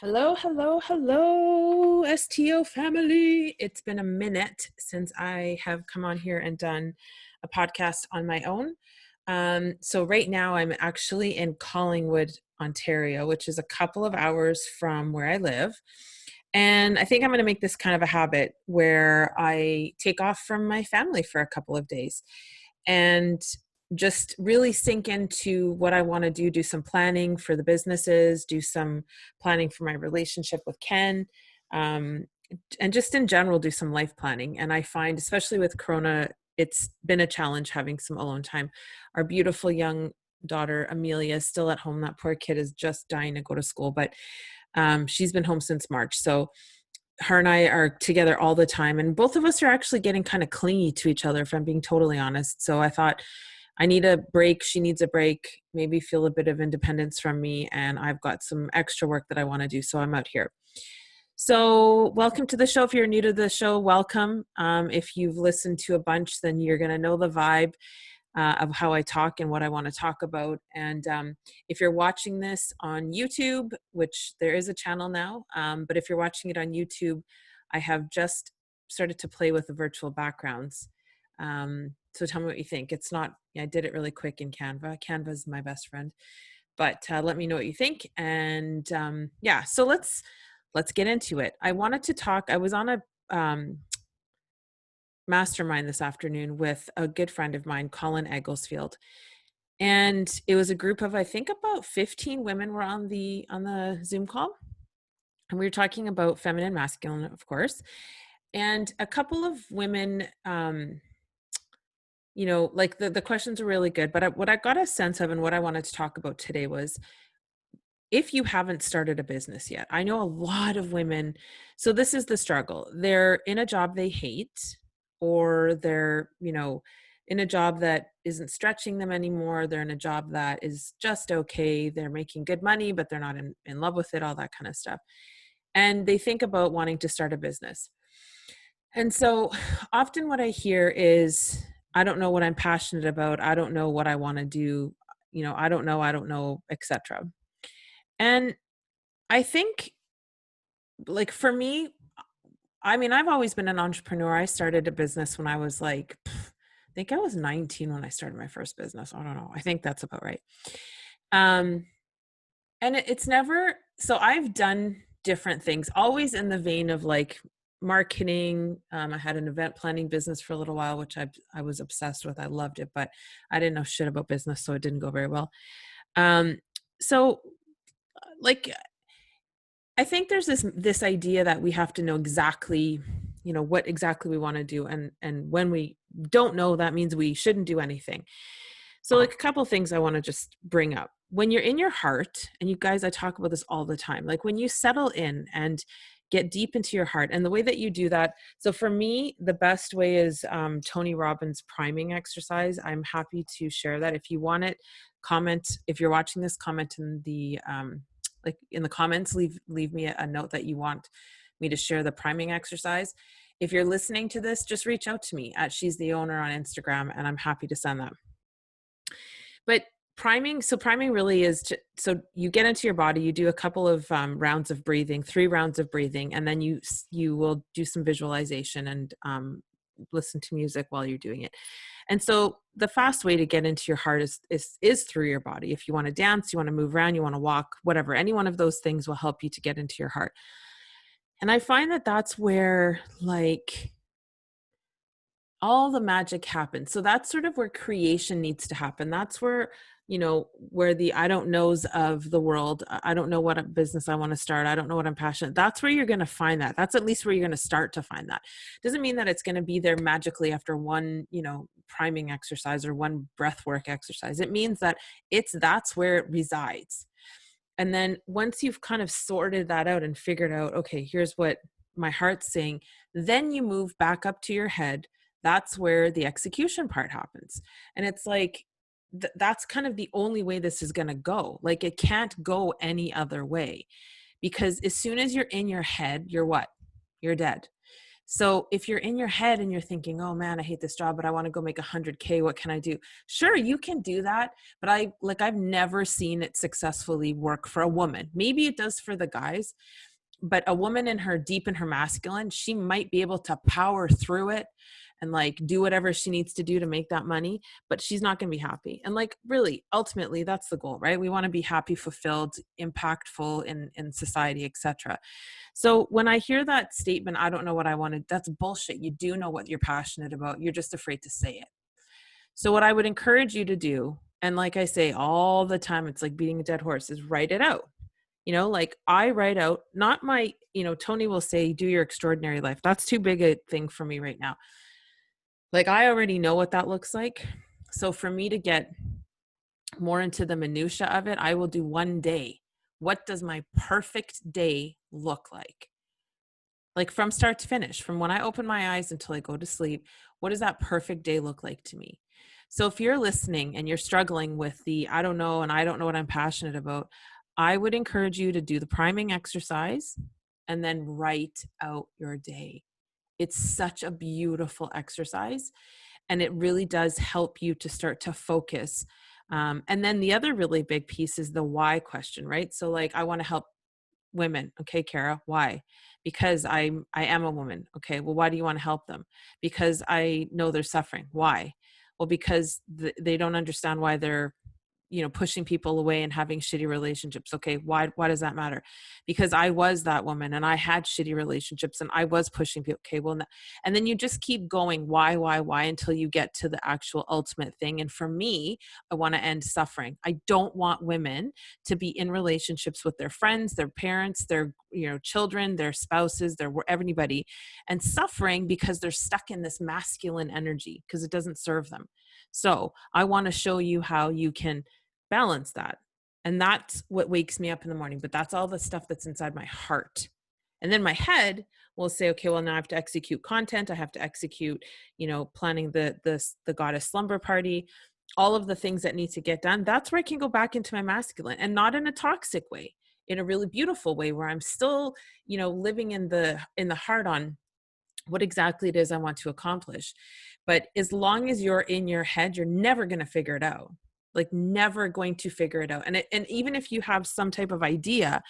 Hello, hello, hello, STO family. It's been a minute since I have come on here and done a podcast on my own. So right now I'm actually in Collingwood, Ontario, which is a couple of hours from where I live. And I think I'm going to make this kind of a habit where I take off from my family for a couple of days and just really sink into what I want to do some planning for the businesses, do some planning for my relationship with Ken, um, and just in general, do some life planning. And I find, especially with Corona, it's been a challenge having some alone time. Our beautiful young daughter, Amelia, is still at home. That poor kid is just dying to go to school, but she's been home since March. So her and I are together all the time, and both of us are actually getting kind of clingy to each other, if I'm being totally honest. So I thought I need a break. She needs a break, maybe feel a bit of independence from me. And I've got some extra work that I want to do. So I'm out here. So welcome to the show. If you're new to the show, welcome. If you've listened to a bunch, then you're going to know the vibe of how I talk and what I want to talk about. And if you're watching this on YouTube, which there is a channel now, but if you're watching it on YouTube, I have just started to play with the virtual backgrounds. So tell me what you think. It's not, I did it really quick in Canva. Canva is my best friend, but let me know what you think. And yeah, so let's get into it. I wanted to talk, I was on a mastermind this afternoon with a good friend of mine, Colin Egglesfield. And it was a group of, I think about 15 women were on the Zoom call. And we were talking about feminine, masculine, of course. And a couple of women, like the questions are really good, but what I got a sense of and what I wanted to talk about today was, if you haven't started a business yet, I know a lot of women, so this is the struggle. They're in a job they hate, or they're, in a job that isn't stretching them anymore. They're in a job that is just okay. They're making good money, but they're not in love with it, all that kind of stuff. And they think about wanting to start a business. And so often what I hear is, I don't know what I'm passionate about. I don't know what I want to do. I don't know, etc. And I think, like, for me, I mean, I've always been an entrepreneur. I started a business when I was like, I think I was 19 when I started my first business. I don't know. I think that's about right. And it's never, so I've done different things, always in the vein of like marketing. I had an event planning business for a little while, which I was obsessed with. I loved it, but I didn't know shit about business, so it didn't go very well. So like, I think there's this idea that we have to know exactly, what exactly we want to do. And when we don't know, that means we shouldn't do anything. So like a couple of things I want to just bring up. When you're in your heart, and you guys, I talk about this all the time, like when you settle in and get deep into your heart, and the way that you do that. So for me, the best way is Tony Robbins' priming exercise. I'm happy to share that. If you want it, comment. If you're watching this, comment in the like in the comments, leave me a note that you want me to share the priming exercise. If you're listening to this, just reach out to me at She's the Owner on Instagram, and I'm happy to send that. But priming really is so you get into your body, you do a couple of rounds of breathing, 3 rounds of breathing, and then you will do some visualization and listen to music while you're doing it. And so the fast way to get into your heart is through your body. If you want to dance, you want to move around, you want to walk, whatever, any one of those things will help you to get into your heart. And I find that that's where like all the magic happens. So that's sort of where creation needs to happen. That's where, where the I don't knows of the world. I don't know what business I want to start. I don't know what I'm passionate. That's where you're going to find that. That's at least where you're going to start to find that. Doesn't mean that it's going to be there magically after one, priming exercise or one breath work exercise. It means that that's where it resides. And then once you've kind of sorted that out and figured out, okay, here's what my heart's saying, then you move back up to your head. That's where the execution part happens. And it's like, that's kind of the only way this is going to go. Like, it can't go any other way, because as soon as you're in your head, you're what? You're dead. So if you're in your head and you're thinking, oh man, I hate this job, but I want to go make 100K, what can I do? Sure, you can do that. But I've never seen it successfully work for a woman. Maybe it does for the guys, but a woman deep in her masculine, she might be able to power through it and like do whatever she needs to do to make that money, but she's not going to be happy. And like, really, ultimately, that's the goal, right? We want to be happy, fulfilled, impactful in society, etc. So when I hear that statement, I don't know what I wanted, that's bullshit. You do know what you're passionate about. You're just afraid to say it. So what I would encourage you to do, and like I say all the time, it's like beating a dead horse, is write it out. Like I write out, not my, Tony will say, do your extraordinary life. That's too big a thing for me right now. Like I already know what that looks like. So for me to get more into the minutia of it, I will do one day. What does my perfect day look like? Like from start to finish, from when I open my eyes until I go to sleep, what does that perfect day look like to me? So if you're listening and you're struggling with I don't know, and I don't know what I'm passionate about, I would encourage you to do the priming exercise and then write out your day. It's such a beautiful exercise, and it really does help you to start to focus. And then the other really big piece is the why question, right? So like, I want to help women. Okay, Cara, why? Because I am a woman. Okay, well, why do you want to help them? Because I know they're suffering. Why? Well, because they don't understand why they're pushing people away and having shitty relationships. Okay, why does that matter? Because I was that woman and I had shitty relationships and I was pushing people. Okay, well, and then you just keep going, why until you get to the actual ultimate thing. And for me, I want to end suffering. I don't want women to be in relationships with their friends, their parents, their children, their spouses, their anybody, and suffering because they're stuck in this masculine energy because it doesn't serve them. So I want to show you how you can balance that. And that's what wakes me up in the morning. But that's all the stuff that's inside my heart. And then my head will say, okay, well, now I have to execute content. I have to execute, planning the goddess slumber party, all of the things that need to get done. That's where I can go back into my masculine, and not in a toxic way, in a really beautiful way where I'm still, living in the heart on what exactly it is I want to accomplish. But as long as you're in your head, you're never going to figure it out. Like never going to figure it out. And even if you have some type of idea,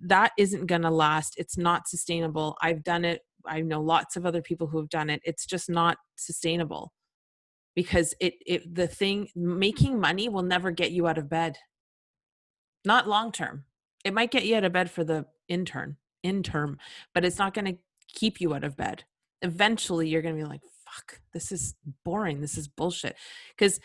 that isn't going to last. It's not sustainable. I've done it. I know lots of other people who have done it. It's just not sustainable because the thing, making money will never get you out of bed. Not long term. It might get you out of bed for the interim, but it's not going to keep you out of bed. Eventually you're going to be like, fuck, this is boring. This is bullshit. Because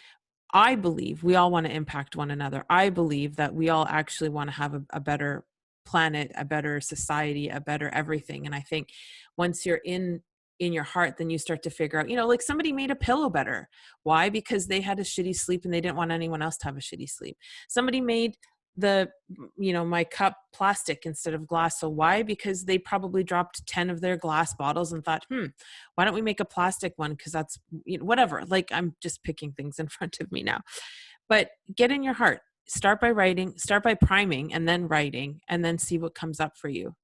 I believe we all want to impact one another. I believe that we all actually want to have a better planet, a better society, a better everything. And I think once you're in your heart, then you start to figure out, like somebody made a pillow better. Why? Because they had a shitty sleep and they didn't want anyone else to have a shitty sleep. Somebody made my cup plastic instead of glass. So why? Because they probably dropped 10 of their glass bottles and thought, why don't we make a plastic one? Because that's whatever. Like I'm just picking things in front of me now. But get in your heart. Start by writing, start by priming and then writing, and then see what comes up for you.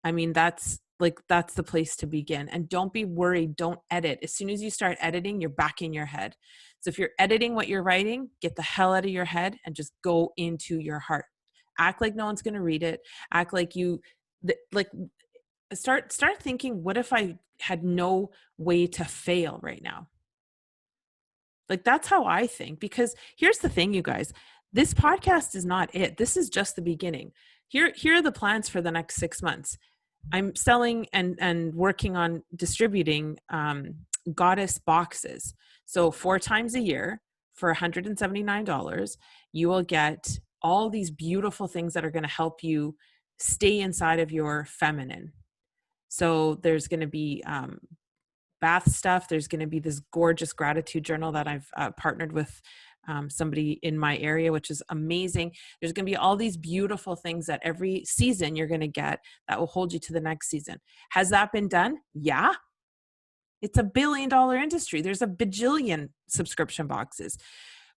I mean, that's the place to begin. And don't be worried. Don't edit. As soon as you start editing, you're back in your head. So if you're editing what you're writing, get the hell out of your head and just go into your heart. Act like no one's going to read it. Act like start thinking, what if I had no way to fail right now? Like that's how I think, because here's the thing, you guys, this podcast is not it. This is just the beginning. Here are the plans for the next 6 months. I'm selling and working on distributing goddess boxes. So 4 times a year for $179, you will get all these beautiful things that are going to help you stay inside of your feminine. So there's going to be bath stuff. There's going to be this gorgeous gratitude journal that I've partnered with somebody in my area, which is amazing. There's going to be all these beautiful things that every season you're going to get that will hold you to the next season. Has that been done? Yeah. It's a $1 billion industry. There's a bajillion subscription boxes.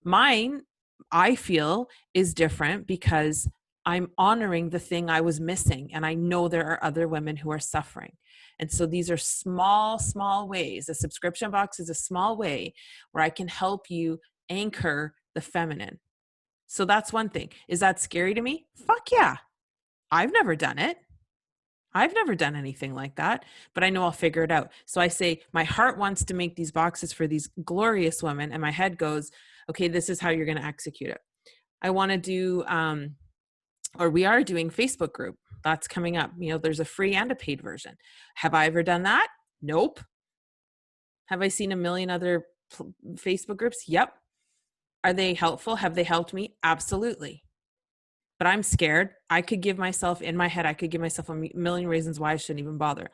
Mine, I feel, is different because I'm honoring the thing I was missing. And I know there are other women who are suffering. And so these are small, small ways. A subscription box is a small way where I can help you anchor the feminine. So that's one thing. Is that scary to me? Fuck yeah. I've never done it. I've never done anything like that, but I know I'll figure it out. So I say, my heart wants to make these boxes for these glorious women, and my head goes, okay, this is how you're going to execute it. I want to do, or we are doing Facebook group. That's coming up. You know, there's a free and a paid version. Have I ever done that? Nope. Have I seen a million other Facebook groups? Yep. Are they helpful? Have they helped me? Absolutely. But I'm scared. I could give myself, in my head, I could give myself a million reasons why I shouldn't even bother.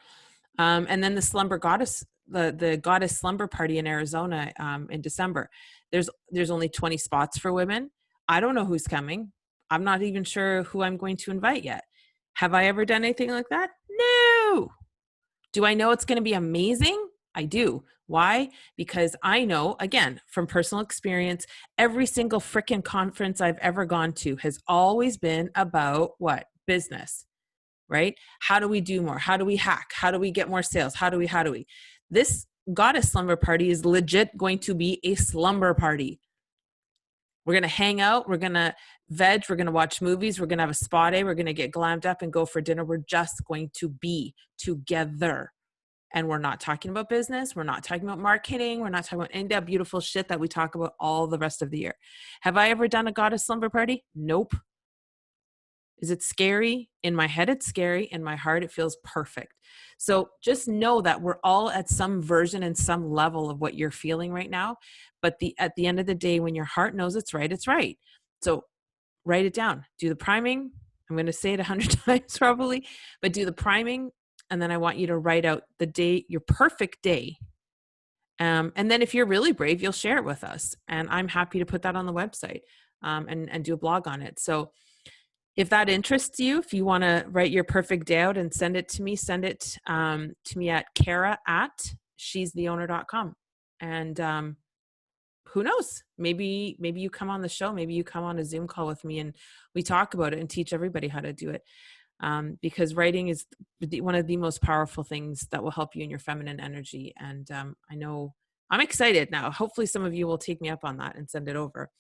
And then the slumber goddess, the goddess slumber party in Arizona in December. There's only 20 spots for women. I don't know who's coming. I'm not even sure who I'm going to invite yet. Have I ever done anything like that? No. Do I know it's going to be amazing? I do. Why? Because I know, again, from personal experience, every single freaking conference I've ever gone to has always been about what? Business, right? How do we do more? How do we hack? How do we get more sales? How do we? This goddess slumber party is legit going to be a slumber party. We're going to hang out. We're going to veg. We're going to watch movies. We're going to have a spa day. We're going to get glammed up and go for dinner. We're just going to be together. And we're not talking about business. We're not talking about marketing. We're not talking about any of that beautiful shit that we talk about all the rest of the year. Have I ever done a goddess slumber party? Nope. Is it scary? In my head, it's scary. In my heart, it feels perfect. So just know that we're all at some version and some level of what you're feeling right now. But at the end of the day, when your heart knows it's right, it's right. So write it down. Do the priming. I'm going to say it 100 times probably, but do the priming. And then I want you to write out the day, your perfect day. And then if you're really brave, you'll share it with us. And I'm happy to put that on the website and do a blog on it. So if that interests you, if you want to write your perfect day out and send it to me, send it to me at Cara at she'stheowner.com. And who knows, maybe you come on the show, maybe you come on a Zoom call with me and we talk about it and teach everybody how to do it. Because writing is one of the most powerful things that will help you in your feminine energy. And I know I'm excited now. Hopefully some of you will take me up on that and send it over.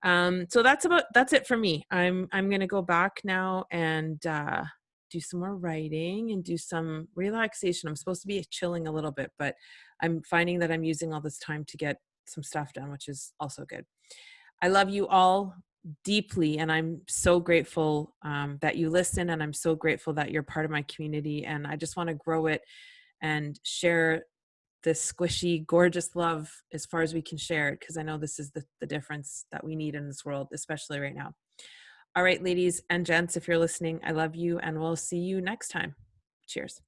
So that's it for me. I'm going to go back now and do some more writing and do some relaxation. I'm supposed to be chilling a little bit, but I'm finding that I'm using all this time to get some stuff done, which is also good. I love you all deeply, and I'm so grateful that you listen, and I'm so grateful that you're part of my community, and I just want to grow it and share this squishy, gorgeous love as far as we can share it, because I know this is the difference that we need in this world, especially right now. All right, ladies and gents, if you're listening, I love you, and we'll see you next time. Cheers.